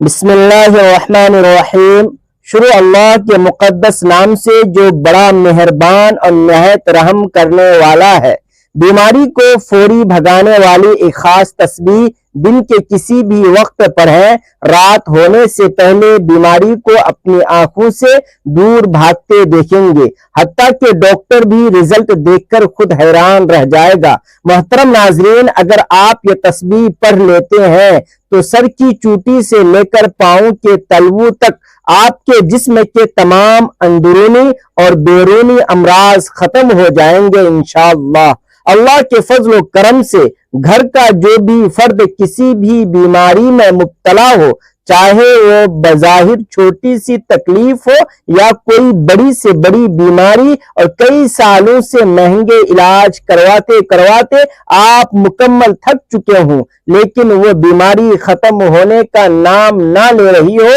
بسم اللہ الرحمن الرحیم۔ شروع اللہ کے مقدس نام سے جو بڑا مہربان اور نہایت رحم کرنے والا ہے۔ بیماری کو فوری بھگانے والی ایک خاص تسبیح دن کے کسی بھی وقت پڑھیں۔ رات ہونے سے پہلے بیماری کو اپنی آنکھوں سے دور بھاگتے دیکھیں گے، حتیٰ کہ ڈاکٹر بھی رزلٹ دیکھ کر خود حیران رہ جائے گا۔ محترم ناظرین، اگر آپ یہ تسبیح پڑھ لیتے ہیں تو سر کی چوٹی سے لے کر پاؤں کے تلووں تک آپ کے جسم کے تمام اندرونی اور بیرونی امراض ختم ہو جائیں گے انشاءاللہ۔ اللہ کے فضل و کرم سے گھر کا جو بھی فرد کسی بھی بیماری میں مبتلا ہو، چاہے وہ بظاہر چھوٹی سی تکلیف ہو یا کوئی بڑی سے بڑی بیماری، اور کئی سالوں سے مہنگے علاج کرواتے آپ مکمل تھک چکے ہوں، لیکن وہ بیماری ختم ہونے کا نام نہ لے رہی ہو،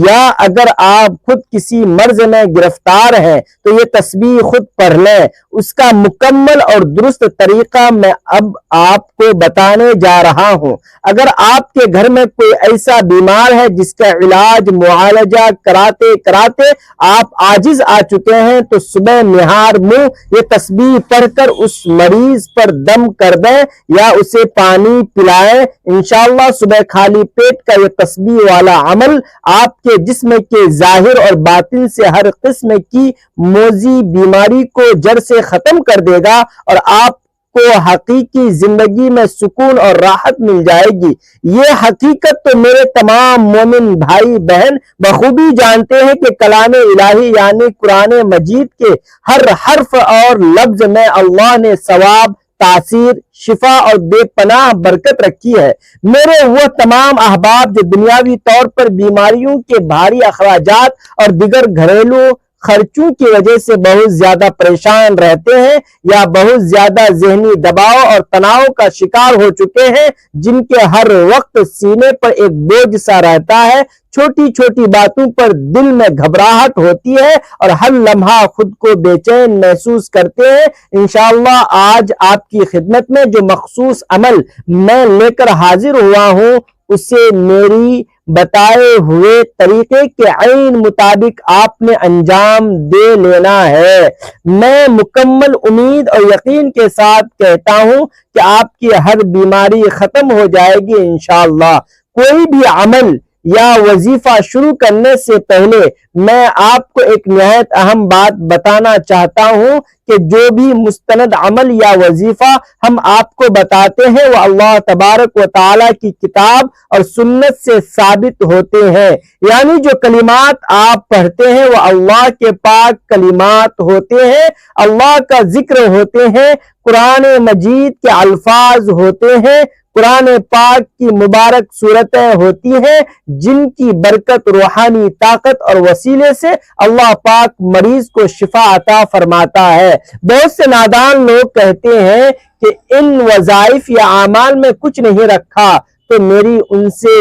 یا اگر آپ خود کسی مرض میں گرفتار ہیں تو یہ تسبیح خود پڑھ لیں۔ اس کا مکمل اور درست طریقہ میں اب آپ کو بتانے جا رہا ہوں۔ اگر آپ کے گھر میں کوئی ایسا بیمار ہے جس کا علاج معالجہ کراتے آپ عاجز آ چکے ہیں، تو صبح نہار منہ یہ تسبیح پڑھ کر اس مریض پر دم کر دیں یا اسے پانی پلائیں۔ انشاءاللہ صبح خالی پیٹ کا یہ تسبیح والا عمل آپ کے جسم کے ظاہر اور باطن سے ہر قسم کی موذی بیماری کو جڑ سے ختم کر دے گا، اور آپ کو حقیقی زندگی میں سکون اور راحت مل جائے گی۔ یہ حقیقت تو میرے تمام مومن بھائی بہن بخوبی جانتے ہیں کہ کلام الہی یعنی قرآن مجید کے ہر حرف اور لفظ میں اللہ نے ثواب، تاثیر، شفا اور بے پناہ برکت رکھی ہے۔ میرے وہ تمام احباب جو دنیاوی طور پر بیماریوں کے بھاری اخراجات اور دیگر گھریلو خرچوں کی وجہ سے بہت زیادہ پریشان رہتے ہیں، یا بہت زیادہ ذہنی دباؤ اور تناؤ کا شکار ہو چکے ہیں، جن کے ہر وقت سینے پر ایک بوجھ سا رہتا ہے، چھوٹی چھوٹی باتوں پر دل میں گھبراہٹ ہوتی ہے اور ہر لمحہ خود کو بے چین محسوس کرتے ہیں، انشاءاللہ آج آپ کی خدمت میں جو مخصوص عمل میں لے کر حاضر ہوا ہوں، اسے میری بتائے ہوئے طریقے کے عین مطابق آپ نے انجام دے لینا ہے۔ میں مکمل امید اور یقین کے ساتھ کہتا ہوں کہ آپ کی ہر بیماری ختم ہو جائے گی انشاءاللہ۔ کوئی بھی عمل یا وظیفہ شروع کرنے سے پہلے میں آپ کو ایک نہایت اہم بات بتانا چاہتا ہوں کہ جو بھی مستند عمل یا وظیفہ ہم آپ کو بتاتے ہیں وہ اللہ تبارک و تعالیٰ کی کتاب اور سنت سے ثابت ہوتے ہیں، یعنی جو کلمات آپ پڑھتے ہیں وہ اللہ کے پاک کلمات ہوتے ہیں، اللہ کا ذکر ہوتے ہیں، قرآن مجید کے الفاظ ہوتے ہیں، قرآن پاک کی مبارک صورتیں ہوتی ہیں، جن کی برکت، روحانی طاقت اور وسیلے سے اللہ پاک مریض کو شفا عطا فرماتا ہے۔ بہت سے نادان لوگ کہتے ہیں کہ ان وظائف یا اعمال میں کچھ نہیں رکھا، تو میری ان سے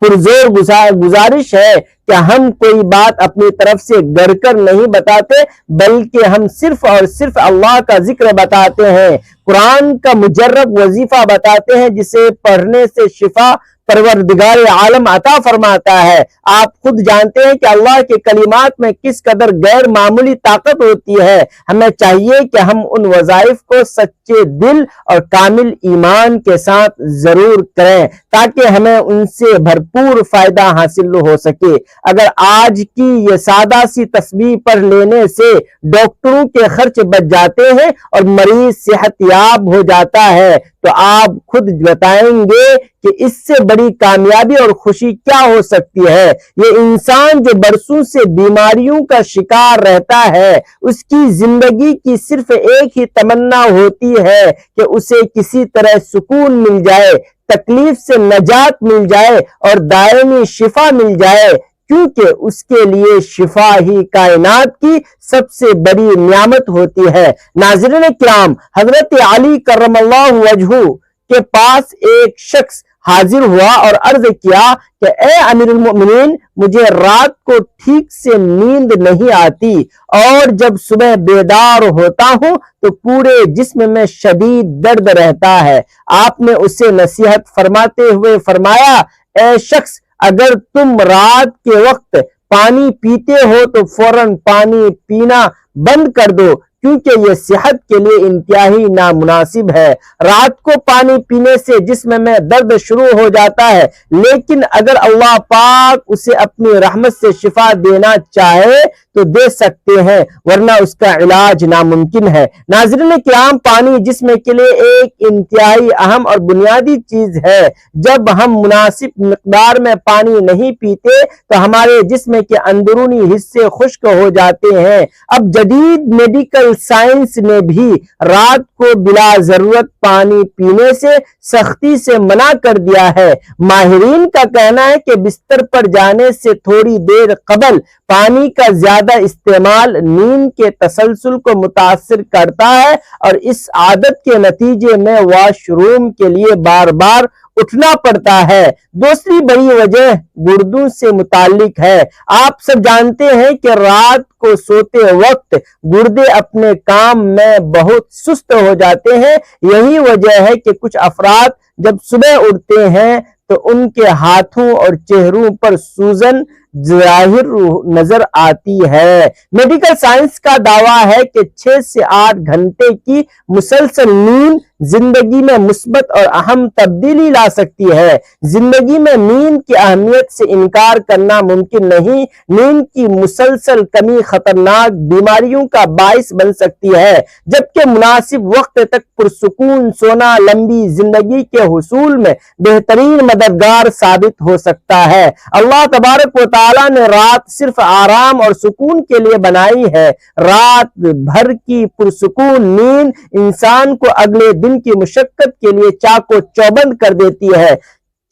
پرزور گزارش ہے کہ ہم کوئی بات اپنی طرف سے گڑ کر نہیں بتاتے، بلکہ ہم صرف اور صرف اللہ کا ذکر بتاتے ہیں، قرآن کا مجرب وظیفہ بتاتے ہیں، جسے پڑھنے سے شفا پروردگار عالم عطا فرماتا ہے۔ آپ خود جانتے ہیں کہ اللہ کے کلمات میں کس قدر غیر معمولی طاقت ہوتی ہے۔ ہمیں چاہیے کہ ہم ان وظائف کو سچے دل اور کامل ایمان کے ساتھ ضرور کریں، تاکہ ہمیں ان سے بھرپور فائدہ حاصل ہو سکے۔ اگر آج کی یہ سادہ سی تسبیح پڑھ لینے سے ڈاکٹروں کے خرچ بچ جاتے ہیں اور مریض صحت یاب ہو جاتا ہے، تو آپ خود بتائیں گے کہ اس سے بڑی کامیابی اور خوشی کیا ہو سکتی ہے۔ یہ انسان جو برسوں سے بیماریوں کا شکار رہتا ہے، اس کی زندگی کی صرف ایک ہی تمنا ہوتی ہے کہ اسے کسی طرح سکون مل جائے، تکلیف سے نجات مل جائے اور دائمی شفا مل جائے، کیونکہ اس کے لیے شفا ہی کائنات کی سب سے بڑی نعمت ہوتی ہے۔ ناظرین کرام، حضرت علی کرم اللہ وجہہ کے پاس ایک شخص حاضر ہوا اور عرض کیا کہ اے امیر المؤمنین، مجھے رات کو ٹھیک سے نیند نہیں آتی، اور جب صبح بیدار ہوتا ہوں تو پورے جسم میں شدید درد رہتا ہے۔ آپ نے اسے نصیحت فرماتے ہوئے فرمایا، اے شخص، اگر تم رات کے وقت پانی پیتے ہو تو فوراً پانی پینا بند کر دو، کیونکہ یہ صحت کے لیے انتہائی نامناسب ہے۔ رات کو پانی پینے سے جسم میں درد شروع ہو جاتا ہے، لیکن اگر اللہ پاک اسے اپنی رحمت سے شفا دینا چاہے تو دے سکتے ہیں، ورنہ اس کا علاج ناممکن ہے۔ ناظرین کرام، پانی جسم کے لیے ایک انتہائی اہم اور بنیادی چیز ہے۔ جب ہم مناسب مقدار میں پانی نہیں پیتے تو ہمارے جسم کے اندرونی حصے خشک ہو جاتے ہیں۔ اب جدید میڈیکل سائنس نے بھی رات کو بلا ضرورت پانی پینے سے سختی سے منع کر دیا ہے۔ ماہرین کا کہنا ہے کہ بستر پر جانے سے تھوڑی دیر قبل پانی کا زیادہ استعمال نیند کے تسلسل کو متاثر کرتا ہے اور اس عادت کے نتیجے میں واش روم کے لیے بار بار اٹھنا پڑتا ہے۔ دوسری بڑی وجہ گردوں سے متعلق ہے۔ آپ سب جانتے ہیں کہ رات کو سوتے وقت گردے اپنے کام میں بہت سست ہو جاتے ہیں۔ یہی وجہ ہے کہ کچھ افراد جب صبح اٹھتے ہیں تو ان کے ہاتھوں اور چہروں پر سوجن ظاہر نظر آتی ہے۔ میڈیکل سائنس کا دعویٰ ہے کہ 6 سے 8 گھنٹے کی مسلسل نیند زندگی میں مثبت اور اہم تبدیلی لا سکتی ہے۔ زندگی میں نیند کی اہمیت سے انکار کرنا ممکن نہیں۔ نیند کی مسلسل کمی خطرناک بیماریوں کا باعث بن سکتی ہے، جبکہ مناسب وقت تک پرسکون سونا لمبی زندگی کے حصول میں بہترین مددگار ثابت ہو سکتا ہے۔ اللہ تبارک و تعالیٰ نے رات صرف آرام اور سکون کے لیے بنائی ہے۔ رات بھر کی پرسکون نیند انسان کو اگلے دن کی مشقت کے لیے چاق و چوبند کر دیتی ہے۔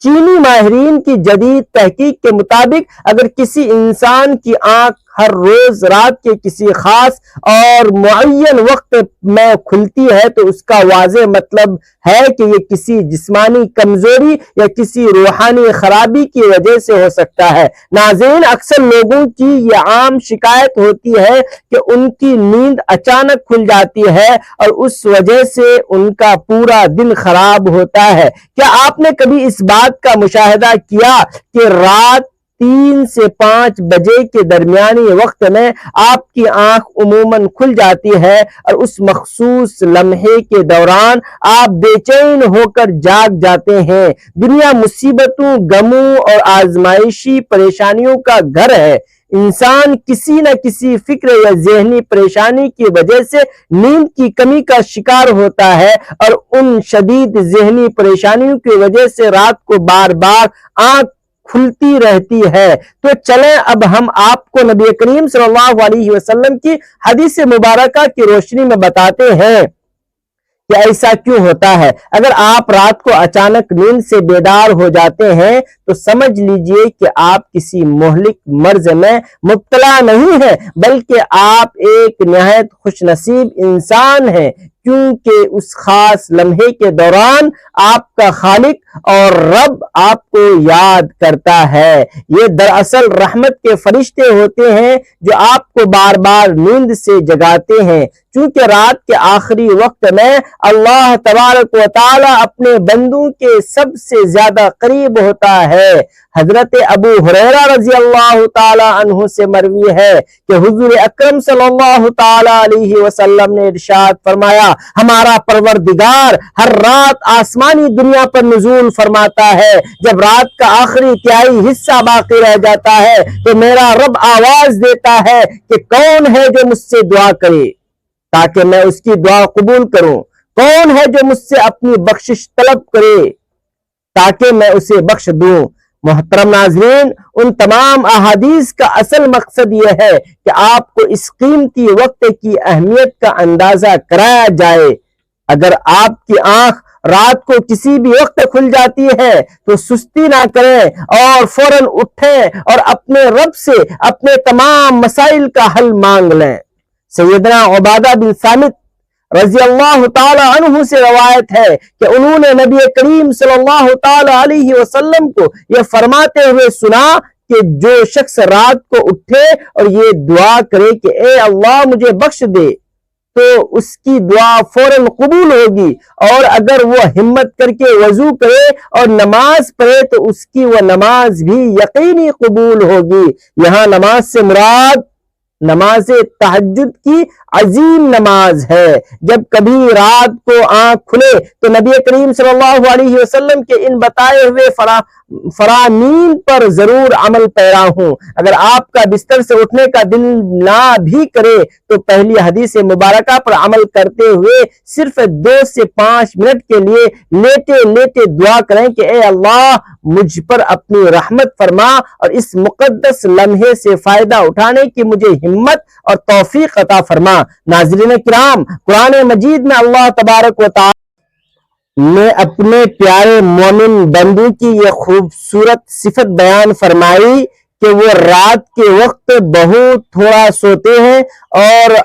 چینی ماہرین کی جدید تحقیق کے مطابق اگر کسی انسان کی آنکھ ہر روز رات کے کسی خاص اور معین وقت میں کھلتی ہے تو اس کا واضح مطلب ہے کہ یہ کسی جسمانی کمزوری یا کسی روحانی خرابی کی وجہ سے ہو سکتا ہے۔ ناظرین، اکثر لوگوں کی یہ عام شکایت ہوتی ہے کہ ان کی نیند اچانک کھل جاتی ہے اور اس وجہ سے ان کا پورا دن خراب ہوتا ہے۔ کیا آپ نے کبھی اس بات کا مشاہدہ کیا کہ رات 3 سے 5 بجے کے درمیانی وقت میں آپ کی آنکھ عموماً کھل جاتی ہے اور اس مخصوص لمحے کے دوران آپ بے چین ہو کر جاگ جاتے ہیں؟ دنیا مصیبتوں، غموں اور آزمائشی پریشانیوں کا گھر ہے۔ انسان کسی نہ کسی فکر یا ذہنی پریشانی کی وجہ سے نیند کی کمی کا شکار ہوتا ہے اور ان شدید ذہنی پریشانیوں کی وجہ سے رات کو بار بار آنکھ کھلتی رہتی ہے۔ تو چلیں اب ہم آپ کو نبی کریم صلی اللہ علیہ وسلم کی حدیث مبارکہ کی روشنی میں بتاتے ہیں کہ ایسا کیوں ہوتا ہے۔ اگر آپ رات کو اچانک نیند سے بیدار ہو جاتے ہیں تو سمجھ لیجئے کہ آپ کسی مہلک مرض میں مبتلا نہیں ہیں، بلکہ آپ ایک نہایت خوش نصیب انسان ہیں، کیونکہ اس خاص لمحے کے دوران آپ کا خالق اور رب آپ کو یاد کرتا ہے۔ یہ دراصل رحمت کے فرشتے ہوتے ہیں جو آپ کو بار بار نیند سے جگاتے ہیں، چونکہ رات کے آخری وقت میں اللہ تبارک و تعالی اپنے بندوں کے سب سے زیادہ قریب ہوتا ہے۔ حضرت ابو ہریرہ رضی اللہ تعالی عنہ سے مروی ہے کہ حضور اکرم صلی اللہ تعالی علیہ وسلم نے ارشاد فرمایا، ہمارا پروردگار ہر رات آسمانی دنیا پر نزول فرماتا ہے۔ جب رات کا آخری تہائی حصہ باقی رہ جاتا ہے تو میرا رب آواز دیتا ہے کہ کون ہے جو مجھ سے دعا کرے تاکہ میں اس کی دعا قبول کروں، کون ہے جو مجھ سے اپنی بخشش طلب کرے تاکہ میں اسے بخش دوں۔ محترم ناظرین، ان تمام احادیث کا اصل مقصد یہ ہے کہ آپ کو اس قیمتی وقت کی اہمیت کا اندازہ کرایا جائے۔ اگر آپ کی آنکھ رات کو کسی بھی وقت کھل جاتی ہے تو سستی نہ کریں اور فوراً اٹھیں اور اپنے رب سے اپنے تمام مسائل کا حل مانگ لیں۔ سیدنا عبادہ بن صامت رضی اللہ تعالی عنہ سے روایت ہے کہ انہوں نے نبی کریم صلی اللہ تعالی علیہ وسلم کو یہ فرماتے ہوئے سنا کہ جو شخص رات کو اٹھے اور یہ دعا کرے کہ اے اللہ مجھے بخش دے تو اس کی دعا فوراً قبول ہوگی، اور اگر وہ ہمت کر کے وضو کرے اور نماز پڑھے تو اس کی وہ نماز بھی یقینی قبول ہوگی۔ یہاں نماز سے مراد نماز تہجد کی عظیم نماز ہے۔ جب کبھی رات کو آنکھ کھلے تو نبی کریم صلی اللہ علیہ وسلم کے ان بتائے ہوئے فرامین پر ضرور عمل پیرا ہوں۔ اگر آپ کا بستر سے اٹھنے کا دل نہ بھی کرے تو پہلی حدیث مبارکہ پر عمل کرتے ہوئے صرف 2 سے 5 منٹ کے لیے لیٹے لیٹے دعا کریں کہ اے اللہ مجھ پر اپنی رحمت فرما اور اس مقدس لمحے سے فائدہ اٹھانے کی مجھے ہمت اور توفیق عطا فرما۔ ناظرین کرام، قرآن مجید میں اللہ تبارک و تعالی نے اپنے پیارے مومن بندوں کی یہ خوبصورت صفت بیان فرمائی کہ وہ رات کے وقت بہت تھوڑا سوتے ہیں اور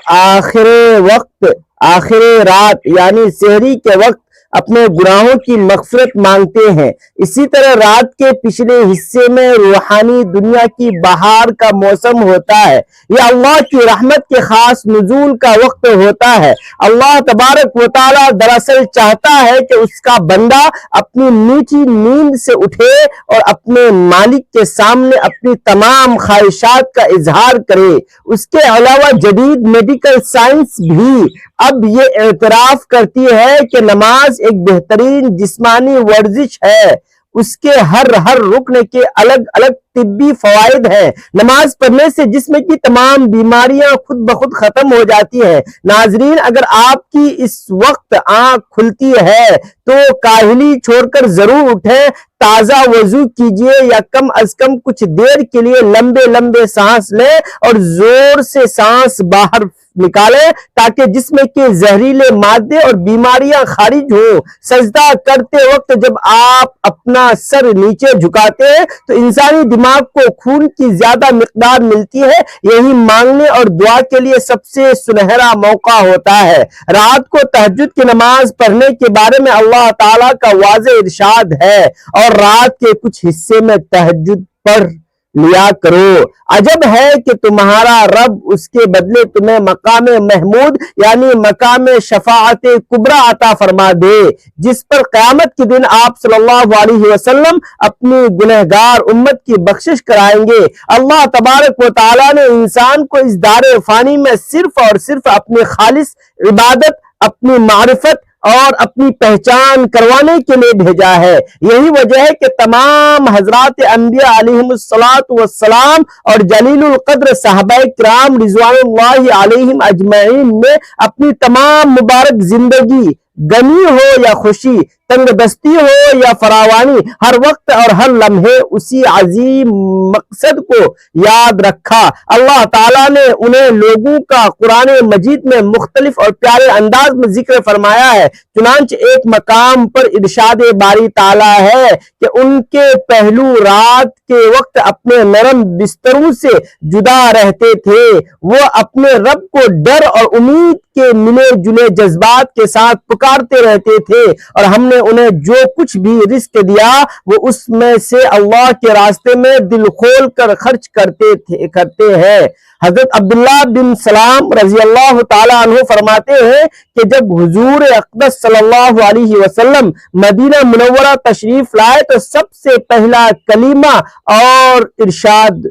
آخر رات یعنی سحری کے وقت اپنے گناہوں کی مغفرت مانگتے ہیں۔ اسی طرح رات کے پچھلے حصے میں روحانی دنیا کی بہار کا موسم ہوتا ہے۔ یہ اللہ کی رحمت کے خاص نزول کا وقت ہوتا ہے۔ اللہ تبارک و تعالی دراصل چاہتا ہے کہ اس کا بندہ اپنی میٹھی نیند سے اٹھے اور اپنے مالک کے سامنے اپنی تمام خواہشات کا اظہار کرے۔ اس کے علاوہ جدید میڈیکل سائنس بھی اب یہ اعتراف کرتی ہے کہ نماز ایک بہترین جسمانی ورزش ہے۔ اس کے ہر رکن کے الگ الگ طبی فوائد ہیں۔ نماز پڑھنے سے جسم کی تمام بیماریاں خود بخود ختم ہو جاتی ہیں۔ ناظرین، اگر آپ کی اس وقت آنکھ کھلتی ہے تو کاہلی چھوڑ کر ضرور اٹھیں، تازہ وضو کیجئے یا کم از کم کچھ دیر کے لیے لمبے سانس لیں اور زور سے سانس باہر نکالیں تاکہ جسم کے زہریلے مادے اور بیماریاں خارج ہوں۔ سجدہ کرتے وقت جب آپ اپنا سر نیچے جھکاتے ہیں تو انسانی دماغ کو خون کی زیادہ مقدار ملتی ہے۔ یہی مانگنے اور دعا کے لیے سب سے سنہرا موقع ہوتا ہے۔ رات کو تہجد کی نماز پڑھنے کے بارے میں اللہ تعالیٰ کا واضح ارشاد ہے، اور رات کے کچھ حصے میں تہجد پڑھ لیا کرو۔ عجب ہے کہ تمہارا رب اس کے بدلے تمہیں مقام محمود یعنی مقام شفاعت کبریٰ عطا فرما دے، جس پر قیامت کے دن آپ صلی اللہ علیہ وسلم اپنی گنہگار امت کی بخشش کرائیں گے۔ اللہ تبارک و تعالیٰ نے انسان کو اس دار فانی میں صرف اور صرف اپنی خالص عبادت، اپنی معرفت اور اپنی پہچان کروانے کے لیے بھیجا ہے۔ یہی وجہ ہے کہ تمام حضرات انبیاء علیہم السلام اور جلیل القدر صحابہ کرام رضوان اللہ علیہم اجمعین نے اپنی تمام مبارک زندگی، غمی ہو یا خوشی، تنگ دستی ہو یا فراوانی، ہر وقت اور ہر لمحے اسی عظیم مقصد کو یاد رکھا۔ اللہ تعالیٰ نے انہیں لوگوں کا قرآن مجید میں مختلف اور پیارے انداز میں ذکر فرمایا ہے۔ چنانچہ ایک مقام پر ارشاد باری تعالیٰ ہے کہ ان کے پہلو رات کے وقت اپنے نرم بستروں سے جدا رہتے تھے۔ وہ اپنے رب کو ڈر اور امید کے ملے جلے جذبات کے ساتھ پکارتے رہتے تھے، اور ہم نے انہیں جو کچھ بھی رزق دیا وہ اس میں سے اللہ کے راستے میں دل کھول کر خرچ کرتے ہیں۔ حضرت عبداللہ بن سلام رضی اللہ تعالی عنہ فرماتے ہیں کہ جب حضور اقدس صلی اللہ علیہ وسلم مدینہ منورہ تشریف لائے تو سب سے پہلا کلمہ اور ارشاد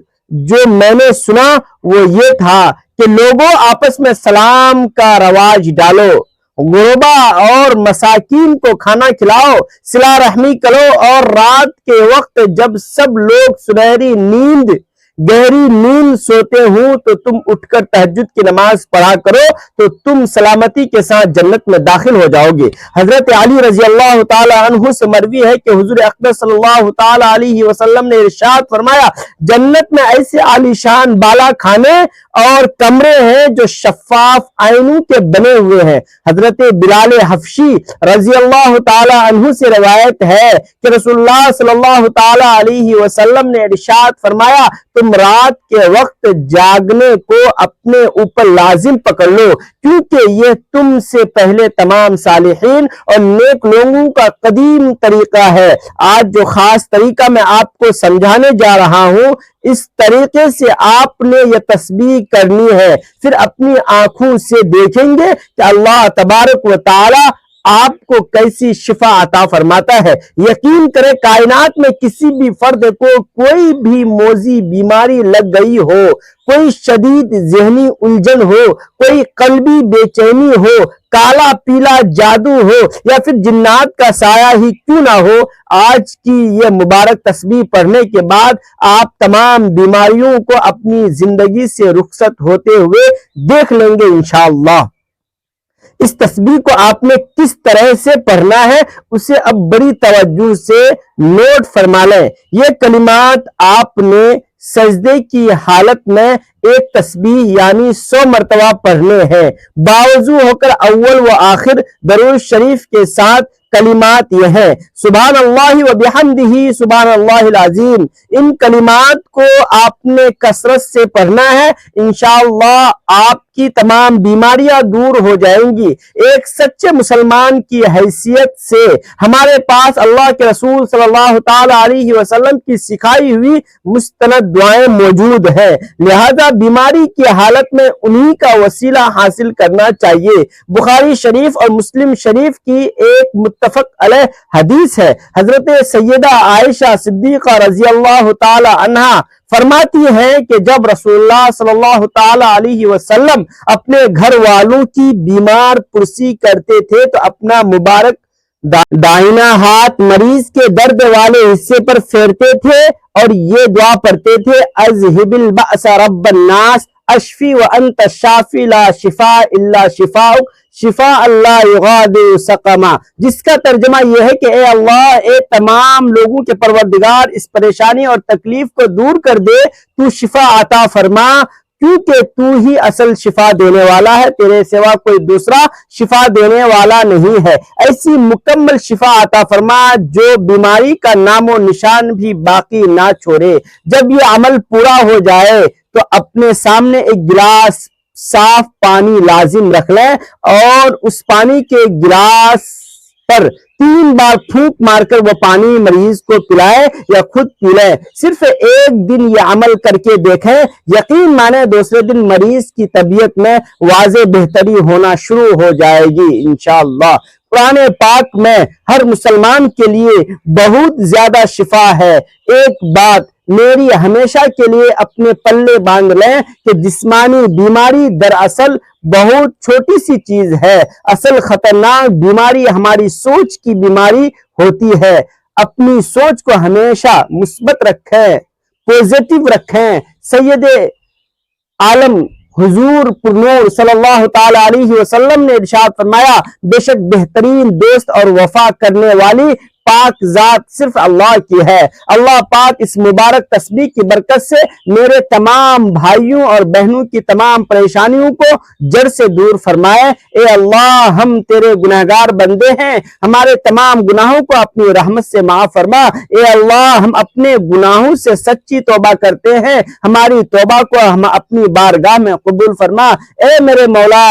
جو میں نے سنا وہ یہ تھا کہ لوگوں آپس میں سلام کا رواج ڈالو، غربا اور مساکین کو کھانا کھلاؤ، صلہ رحمی کرو، اور رات کے وقت جب سب لوگ سنہری نیند، گہری نیند سوتے ہوں تو تم اٹھ کر تہجد کی نماز پڑھا کرو تو تم سلامتی کے ساتھ جنت میں داخل ہو جاؤ گے۔ حضرت علی رضی اللہ تعالی عنہ سے مروی ہے کہ حضور اقدس صلی اللہ تعالی علیہ وسلم نے ارشاد فرمایا، جنت میں ایسے عالیشان بالا خانے اور کمرے ہیں جو شفاف آئینوں کے بنے ہوئے ہیں۔ حضرت بلال حبشی رضی اللہ تعالی عنہ سے روایت ہے کہ رسول اللہ صلی اللہ تعالی علیہ وسلم نے ارشاد فرمایا، تم رات کے وقت جاگنے کو اپنے اوپر لازم پکڑ لو، کیونکہ یہ تم سے پہلے تمام صالحین اور نیک لوگوں کا قدیم طریقہ ہے۔ آج جو خاص طریقہ میں آپ کو سمجھانے جا رہا ہوں، اس طریقے سے آپ نے یہ تسبیح کرنی ہے، پھر اپنی آنکھوں سے دیکھیں گے کہ اللہ تبارک و تعالی آپ کو کیسی شفا عطا فرماتا ہے۔ یقین کریں کائنات میں کسی بھی فرد کو کوئی بھی موذی بیماری لگ گئی ہو، کوئی شدید ذہنی الجھن ہو، کوئی قلبی بے چینی ہو، کالا پیلا جادو ہو یا پھر جنات کا سایہ ہی کیوں نہ ہو، آج کی یہ مبارک تسبیح پڑھنے کے بعد آپ تمام بیماریوں کو اپنی زندگی سے رخصت ہوتے ہوئے دیکھ لیں گے انشاءاللہ۔ اس تسبیح کو آپ نے کس طرح سے پڑھنا ہے اسے اب بڑی توجہ سے نوٹ فرما لیں۔ یہ کلمات آپ نے سجدے کی حالت میں ایک تسبیح یعنی 100 مرتبہ پڑھنے ہیں۔ باوضو ہو کر اول و آخر درود شریف کے ساتھ کلمات یہ ہیں: سبحان اللہ و بحمدہ سبحان اللہ العظیم۔ ان کلمات کو آپ نے کثرت سے پڑھنا ہے، انشاءاللہ آپ کی تمام بیماریاں دور ہو جائیں گی۔ ایک سچے مسلمان کی حیثیت سے ہمارے پاس اللہ کے رسول صلی اللہ تعالی علیہ وسلم کی سکھائی ہوئی مستند دعائیں موجود ہیں، لہذا بیماری کی حالت میں انہی کا وسیلہ حاصل کرنا چاہیے۔ بخاری شریف اور مسلم شریف کی ایک متفق علیہ حدیث ہے، حضرت سیدہ عائشہ صدیقہ رضی اللہ تعالی عنہا فرماتی ہیں کہ جب رسول اللہ صلی اللہ تعالی علیہ وسلم اپنے گھر والوں کی بیمار پرسی کرتے تھے تو اپنا مبارک دائنا ہاتھ مریض کے درد والے حصے پر پھیرتے تھے اور یہ دعا پڑھتے تھے: اذہب البأس رب الناس اشفی وانت الشافی لا شفاء الا شفاؤک شفاء اللہ یغادر سقما، جس کا ترجمہ یہ ہے کہ اے اللہ، اے تمام لوگوں کے پروردگار، اس پریشانی اور تکلیف کو دور کر دے، تو شفا عطا فرما، کیونکہ تو ہی اصل شفا دینے والا ہے، تیرے سوا کوئی دوسرا شفا دینے والا نہیں ہے۔ ایسی مکمل شفا عطا فرما جو بیماری کا نام و نشان بھی باقی نہ چھوڑے۔ جب یہ عمل پورا ہو جائے تو اپنے سامنے ایک گلاس صاف پانی لازم رکھ لیں اور اس پانی کے گلاس پر 3 بار پھونک مار کر وہ پانی مریض کو پلائیں یا خود پی لیں۔ صرف ایک دن یہ عمل کر کے دیکھیں، یقین مانیں دوسرے دن مریض کی طبیعت میں واضح بہتری ہونا شروع ہو جائے گی انشاءاللہ۔ قرآن پاک میں ہر مسلمان کے لیے بہت زیادہ شفا ہے۔ ایک بات میری ہمیشہ کے لیے اپنے پلے باندھ لیں کہ جسمانی بیماری دراصل بہت چھوٹی سی چیز ہے، اصل خطرناک بیماری ہماری سوچ کی بیماری ہوتی ہے۔ اپنی سوچ کو ہمیشہ مثبت رکھیں، پوزیٹو رکھیں۔ سید عالم حضور پرنور صلی اللہ تعالی علیہ وسلم نے ارشاد فرمایا: بے شک بہترین دوست اور وفا کرنے والی پاک ذات صرف اللہ کی ہے۔ اللہ پاک اس مبارک تسبیح کی برکت سے میرے تمام بھائیوں اور بہنوں کی تمام پریشانیوں کو جڑ سے دور فرمائے۔ اے اللہ، ہم تیرے گناہگار بندے ہیں، ہمارے تمام گناہوں کو اپنی رحمت سے معاف فرما۔ اے اللہ، ہم اپنے گناہوں سے سچی توبہ کرتے ہیں، ہماری توبہ کو ہم اپنی بارگاہ میں قبول فرما۔ اے میرے مولا،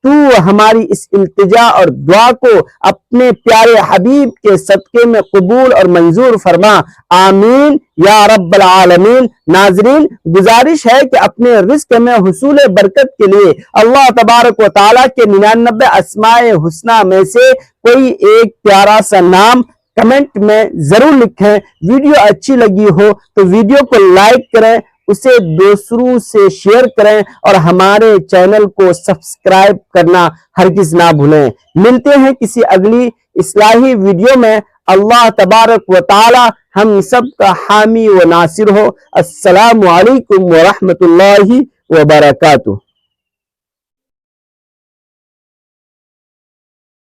تو ہماری اس التجا اور دعا کو اپنے پیارے حبیب کے صدقے میں قبول اور منظور فرما، آمین یا رب العالمین۔ ناظرین، گزارش ہے کہ اپنے رزق میں حصول برکت کے لیے اللہ تبارک و تعالیٰ کے 99 اسماء حسنہ میں سے کوئی ایک پیارا سا نام کمنٹ میں ضرور لکھیں۔ ویڈیو اچھی لگی ہو تو ویڈیو کو لائک کریں، اسے دوسروں سے شیئر کریں اور ہمارے چینل کو سبسکرائب کرنا ہرگز نہ بھولیں۔ ملتے ہیں کسی اگلی اصلاحی ویڈیو میں۔ اللہ تبارک و تعالی ہم سب کا حامی و ناصر ہو۔ السلام علیکم ورحمۃ اللہ وبرکاتہ۔